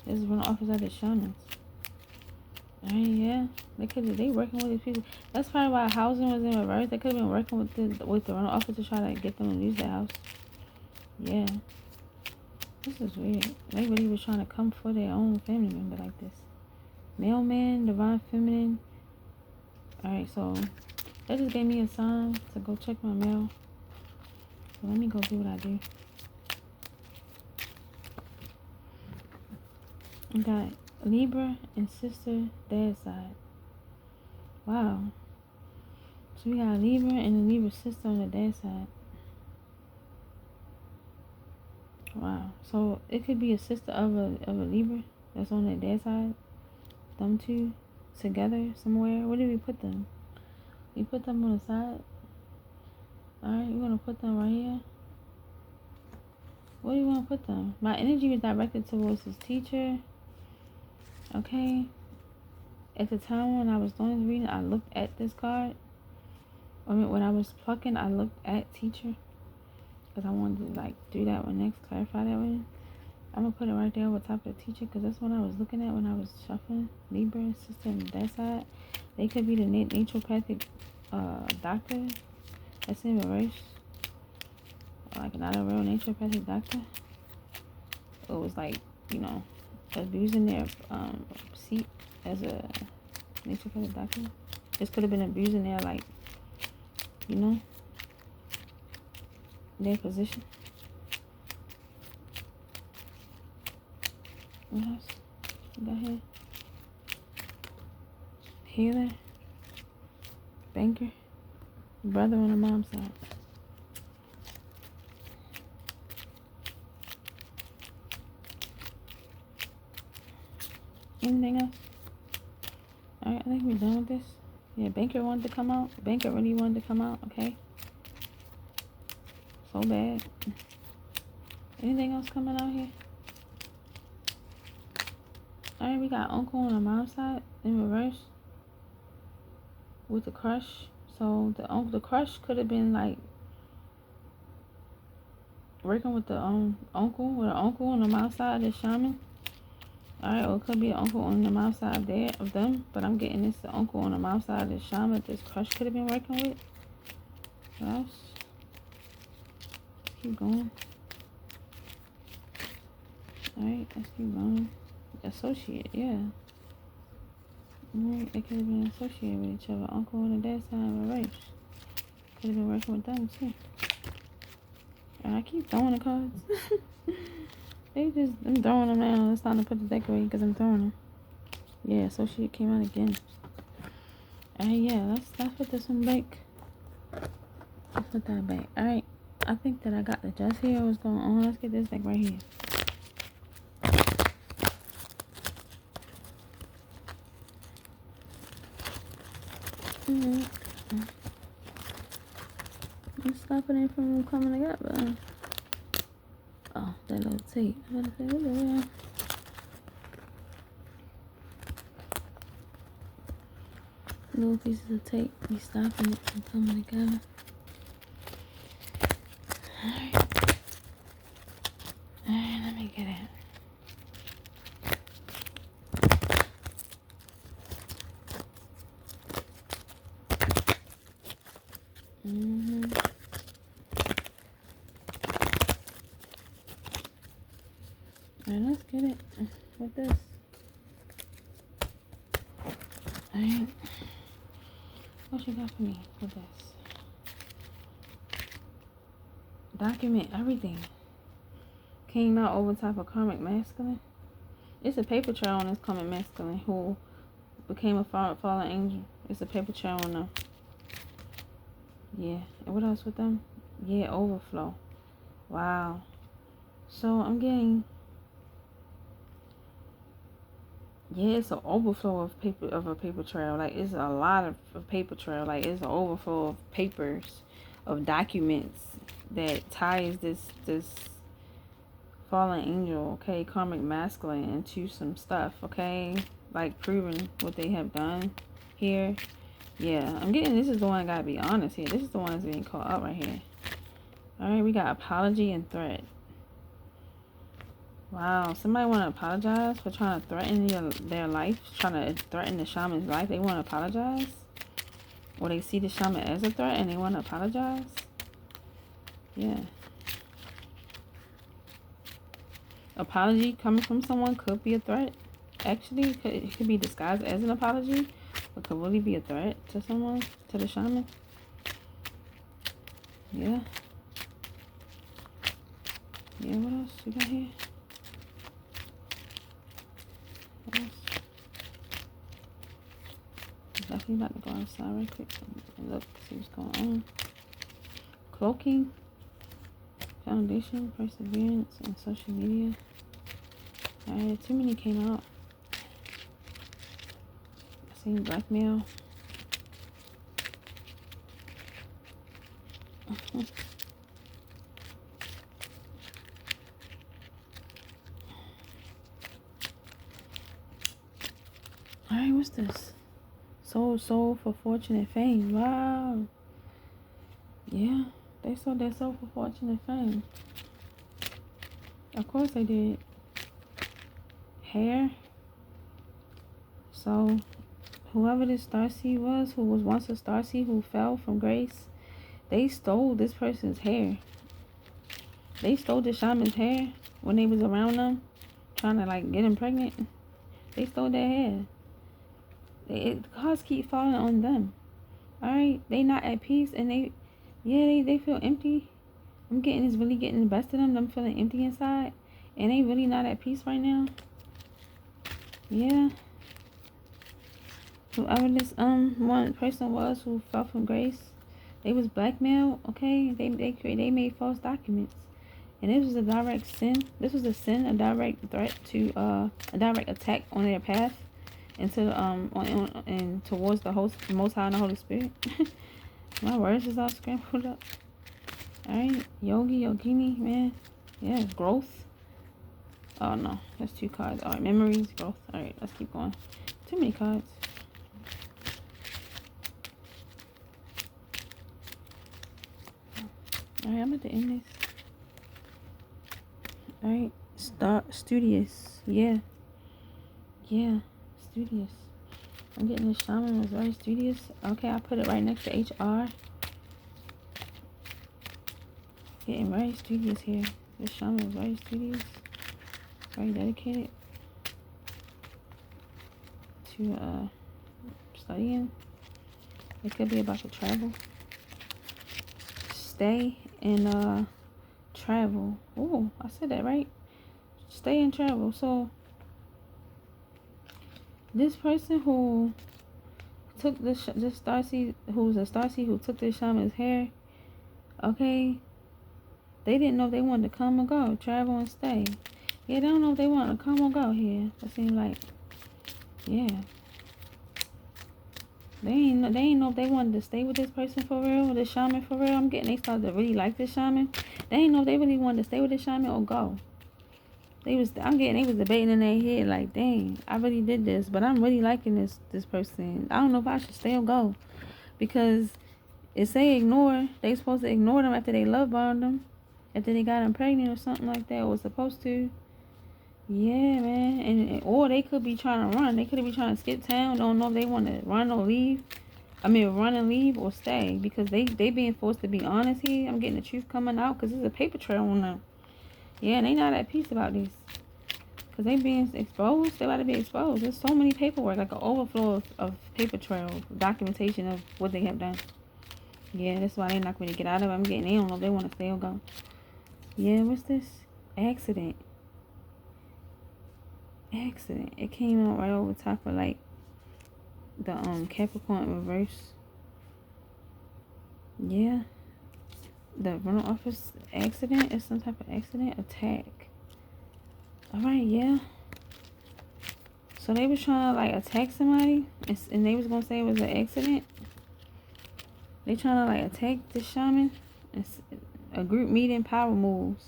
This is one of the office of the shamans. Alright, yeah, they working with these people. That's probably why housing was in reverse. They could have been working with the rental office to try to get them to use the house. Yeah, this is weird. They really was trying to come for their own family member like this. Mailman, divine feminine. Alright, so that just gave me a sign to go check my mail. So let me go do what I do. I got Libra and sister dad's side. Wow. So we got a Libra and a Libra sister on the dad's side. Wow. So it could be a sister of a Libra that's on the dad's side. Them two together somewhere. Where did we put them? We put them on the side. Alright, we're gonna put them right here. Where do you want to put them? My energy was directed towards this teacher. Okay. At the time when I was doing this reading, I looked at this card. I mean, when I was plucking, I looked at teacher. Because I wanted to, like, do that one next. Clarify that one. I'm going to put it right there over top of the teacher. Because that's what I was looking at when I was shuffling. Libra, sister, and that side. They could be the naturopathic doctor. That's in reverse. Like, not a real naturopathic doctor. It was like, you know, abusing their seat as a naturopathic doctor. This could have been abusing their, like, you know, their position. What else we got here? Healer, banker, brother on the mom's side. Anything else? Alright, I think we're done with this. Yeah, banker wanted to come out. Banker really wanted to come out, okay? So bad. Anything else coming out here? Alright, we got uncle on the mom's side in reverse with the crush. So the crush could have been like working with the uncle on the mom's side of the shaman. Alright, or it could be an uncle on the mom's side of them, but I'm getting this the uncle on the mom's side of the shaman that this crush could have been working with. What else? Keep going. Alright, let's keep going. Associate, yeah. Alright, they could have been associated with each other. Uncle on the dad's side of a race. Could have been working with them too. And I keep throwing the cards. I'm throwing them now. It's time to put the deck away because I'm throwing them. Yeah, associate came out again. And yeah, let's put this one back. Let's put that back. Alright, I think that I got the gist here. What's going on? Let's get this deck right here. I'm stopping it from coming together. Oh, that little tape. I gotta say, what the hell? Little pieces of tape be stopping it from coming together. Alright. Alright, let me get it. Alright, let's get it with this. Alright. What you got for me with this? Document everything. King not over type of karmic masculine. It's a paper trail on this karmic masculine who became a fallen angel. It's a paper trail on them. Yeah. And what else with them? Yeah, overflow. Wow. So I'm getting, yeah, it's an overflow of paper, of a paper trail. Like, it's a lot of paper trail. Like, it's an overflow of papers, of documents that ties this fallen angel, okay, karmic masculine, into some stuff, okay, like proving what they have done here. Yeah, I'm getting, this is the one I gotta be honest here. This is the one that's being caught up right here. All right, we got apology and threat. Wow, somebody want to apologize for trying to threaten their life, trying to threaten the shaman's life. They want to apologize, or they see the shaman as a threat and they want to apologize. Yeah. Apology coming from someone could be a threat. Actually, it could be disguised as an apology, but could really be a threat to someone, to the shaman. Yeah. Yeah, what else we got here? What else? Definitely about to go outside right quick and look, see what's going on. Cloaking, foundation, perseverance, and social media. Alright, too many came out. I seen blackmail. Alright, what's this? Sold for fortune and fame. Wow. Yeah, they sold their soul for fortune and fame. Of course they did. Hair. So, whoever this starseed was, who was once a starseed who fell from grace, they stole this person's hair. They stole the shaman's hair when they was around them, trying to like get him pregnant. They stole their hair. The cards keep falling on them. Alright, they not at peace, and they feel empty. I'm getting, it's really getting the best of them. I'm feeling empty inside, and they really not at peace right now. Yeah. Whoever this one person was who fell from grace, they was blackmailed. Okay, they made false documents, and this was a direct sin. This was a sin, a direct threat to a direct attack on their path into and towards the Most High and the Holy Spirit. My words is all scrambled up. Alright, Yogini, man. Yeah, growth. Oh no, that's 2 cards. Alright, memories, growth. Alright, let's keep going. Too many cards. Alright, I'm at the end this. Alright, studious. Yeah. Yeah, studious. I'm getting the shaman was very studious. Okay, I put it right next to HR. Getting very studious here. This shaman is very studious. Very dedicated to studying. It could be about to travel. Stay and travel. Oh, I said that right. Stay and travel. So this person who took this starseed, who's a starseed who took this shaman's hair, okay, they didn't know if they wanted to come or go, travel and stay. Yeah, they don't know if they want to come or go here. It seems like, yeah, they ain't know if they wanted to stay with this person for real, or this shaman for real. I'm getting they started to really like this shaman. They ain't know if they really wanted to stay with this shaman or go. They was debating in their head like, dang, I really did this, but I'm really liking this person. I don't know if I should stay or go, because it say ignore. They supposed to ignore them after they love bombed them, after they got them pregnant or something like that. Or was supposed to. Yeah, man. And or they could be trying to run. They could be trying to skip town. Don't know if they want to run or leave. I mean, run and leave or stay, because they being forced to be honest here. I'm getting the truth coming out because there's a paper trail on them. Yeah, and they not at peace about this, because they being exposed. They about to be exposed. There's so many paperwork, like an overflow of paper trail, documentation of what they have done. Yeah, that's why they not going to get out of it. I'm getting, they don't know if they want to stay or go. Yeah, what's this? Accident. Accident. It came out right over top of like the Capricorn reverse. Yeah. The rental office accident is some type of accident attack. Alright, yeah. So they was trying to like attack somebody and they was gonna say it was an accident. They trying to like attack the shaman. It's a group meeting, power moves.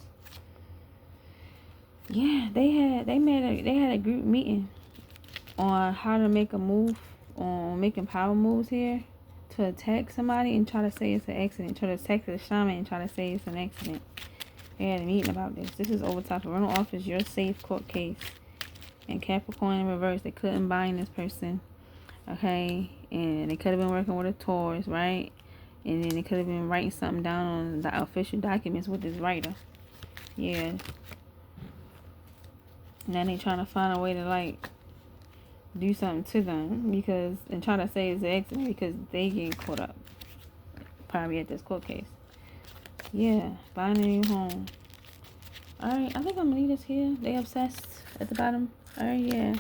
Yeah, they had a group meeting on how to make a move on making power moves here to attack somebody and try to say it's an accident. Try to attack the shaman and try to say it's an accident. They had a meeting about this. This is over top of rental office, your safe court case. And Capricorn in reverse, they couldn't bind this person. Okay, and they could have been working with a Taurus, right? And then they could have been writing something down on the official documents with this writer. Yeah. Now they trying to find a way to like do something to them because and try to say it's an accident because they get caught up probably at this court case. Yeah, buying a new home. Alright, I think I'm gonna leave this here. They obsessed at the bottom. Alright, yeah.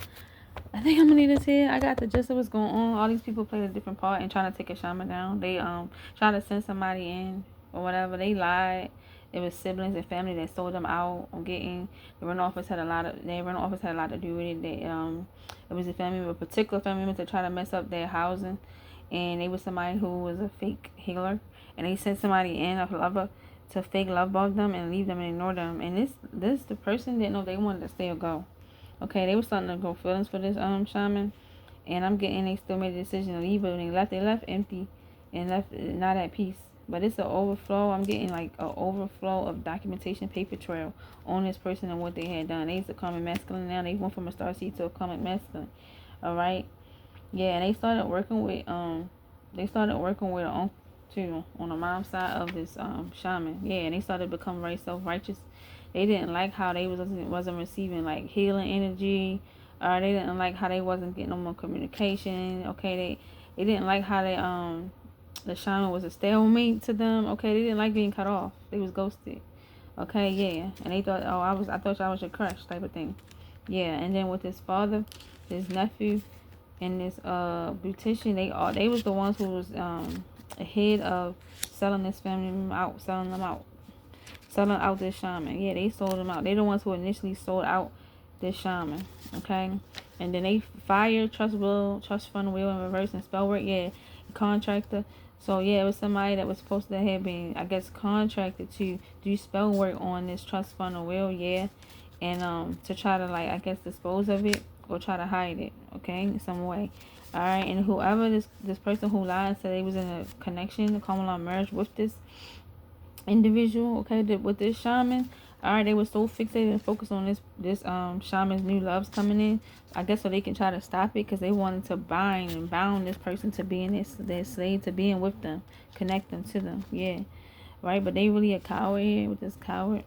I think I'm gonna leave this here. I got the gist of what's going on. All these people played a different part in trying to take a shaman down. They trying to send somebody in or whatever. They lied. It was siblings and family that sold them out on getting the rental office had a lot to do with it. It was a particular family member to try to mess up their housing, and they was somebody who was a fake healer, and they sent somebody in a lover to fake love bomb them and leave them and ignore them. And this the person didn't know if they wanted to stay or go. Okay, they were starting to grow feelings for this shaman, and I'm getting they still made a decision to leave, but when they left empty and left not at peace. But it's an overflow. I'm getting like an overflow of documentation, paper trail on this person and what they had done. They used to call me masculine. Now they went from a starseed to a comic masculine. All right, yeah, and they started working with an uncle too on the mom's side of this shaman. Yeah, and they started becoming very self-righteous. They didn't like how they wasn't receiving like healing energy, or they didn't like how they wasn't getting no more communication. Okay, they didn't like how the shaman was a stalemate to them. Okay, they didn't like being cut off. They was ghosted. Okay, yeah, and they thought, oh, I thought y'all was your crush type of thing. Yeah, and then with his father, his nephew, and this beautician, they was the ones who was ahead of selling this family out, selling out this shaman. Yeah, they sold them out. They the ones who initially sold out this shaman. Okay, and then they fired trust fund will in reverse and spell work. Yeah, contractor. So yeah, it was somebody that was supposed to have been, I guess, contracted to do spell work on this trust fund or will. Yeah, and to try to like I guess dispose of it or try to hide it. Okay, in some way. All right, and whoever this person who lied said they was in a connection, a common law marriage with this individual, okay, with this shaman. All right, they were so fixated and focused on this shaman's new loves coming in, I guess, so they can try to stop it because they wanted to bound this person to being their slave, to being with them, connect them to them. Yeah, right. But they really a coward here with this coward.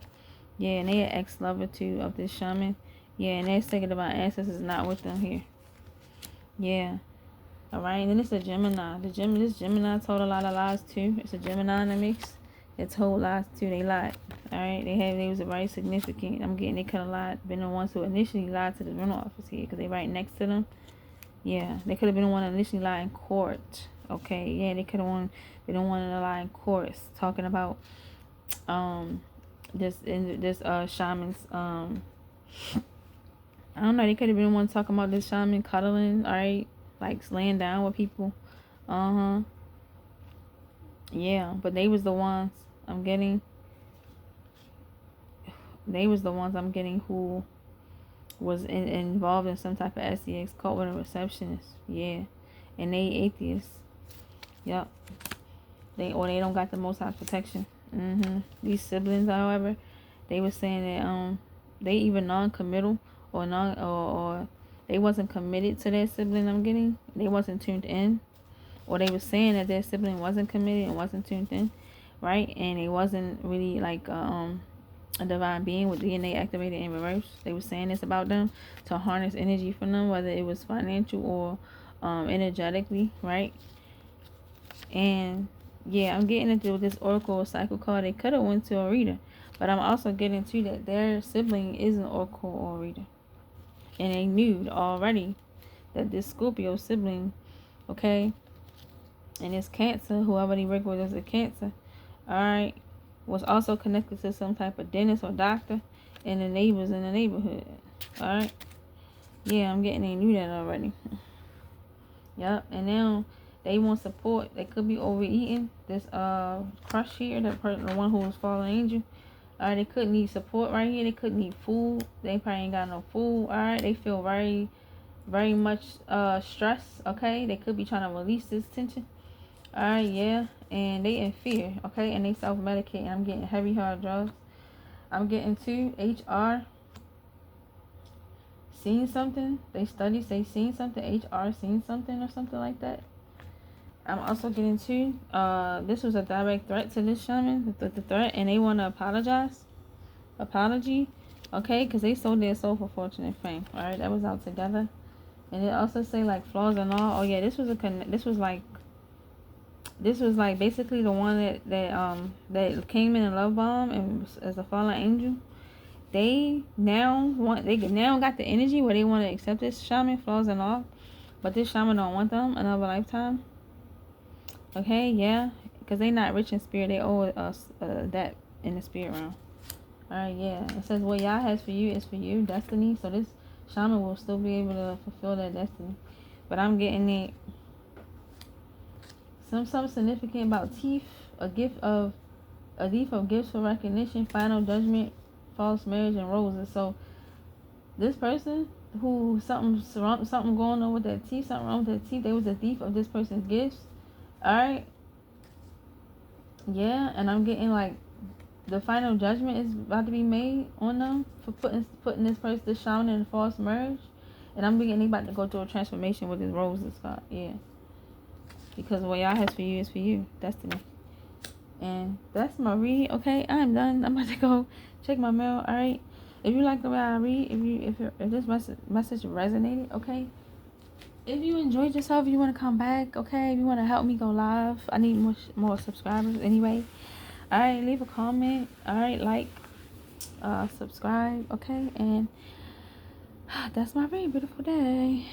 Yeah, and they an ex-lover too of this shaman. Yeah, and they're thinking about ancestors not with them here. Yeah. All right, and then it's a Gemini. This Gemini told a lot of lies too. It's a Gemini in the mix. They told lies too. They lied. All right, they was very significant. I'm getting they could have lied, been the ones who initially lied to the rental office here because they right next to them. Yeah, they could have been the one that initially lied in court. Okay, yeah, they could have been the one to lie in court, talking about this shaman's I don't know. They could have been the one talking about this shaman cuddling. All right. Like laying down with people. Yeah, but they was the ones I'm getting. They was the ones I'm getting who was involved in some type of SEX cult with a receptionist. Yeah, and they atheists. Yep. They don't got the most high protection. These siblings, however, they were saying that they either non-committal or they wasn't committed to their sibling. I'm getting they wasn't tuned in, or they was saying that their sibling wasn't committed and wasn't tuned in, right? And it wasn't really like a divine being with DNA activated in reverse. They were saying this about them to harness energy from them, whether it was financial or energetically, right? And yeah, I'm getting into this oracle cycle card. They could have went to a reader, But I'm also getting to that their sibling is an oracle or reader. And they knew already that this Scorpio sibling, okay, and it's Cancer, whoever they work with is a Cancer, alright, was also connected to some type of dentist or doctor and the neighbors in the neighborhood. Alright. Yeah, I'm getting they knew that already. Yep. And now they want support. They could be overeating. This crush here, the one who was fallen angel. Alright, they could need support right here. They could need food. They probably ain't got no food. Alright, they feel very, very much stress. Okay, they could be trying to release this tension. Alright, yeah. And they in fear, okay? And they self-medicate. I'm getting heavy hard drugs. I'm getting to HR. Seen something. They study, say seen something. HR seen something or something like that. I'm also getting to, this was a direct threat to this shaman. The threat. And they want to apologize. Apology. Okay? Because they sold their soul for fortune and fame. Alright? That was out together. And it also say like flaws and all. Oh yeah, this was like basically the one that came in a love bomb and was, as a fallen angel. They now got the energy where they want to accept this shaman, flaws and all, but this shaman don't want them another lifetime. Okay, yeah, because they not rich in spirit. They owe us that in the spirit realm. All right, yeah. It says what Yah has for you is for you, destiny. So this shaman will still be able to fulfill that destiny. But I'm getting it. Something significant about teeth, a thief of gifts for recognition, final judgment, false marriage, and roses. So this person who something going on with that teeth, something wrong with that teeth, they was a thief of this person's gifts. Alright. Yeah, and I'm getting like the final judgment is about to be made on them for putting this shaman in a false marriage. And I'm getting they about to go through a transformation with this roses card. Yeah. Because what Yah has for you is for you. Destiny. And that's my read. Okay, I'm done. I'm about to go check my mail. Alright. If you like the way I read, if this message resonated, okay. If you enjoyed yourself, you want to come back, okay. If you want to help me go live, I need more subscribers anyway. Alright, leave a comment. Alright, like, subscribe, okay. And that's my very beautiful day.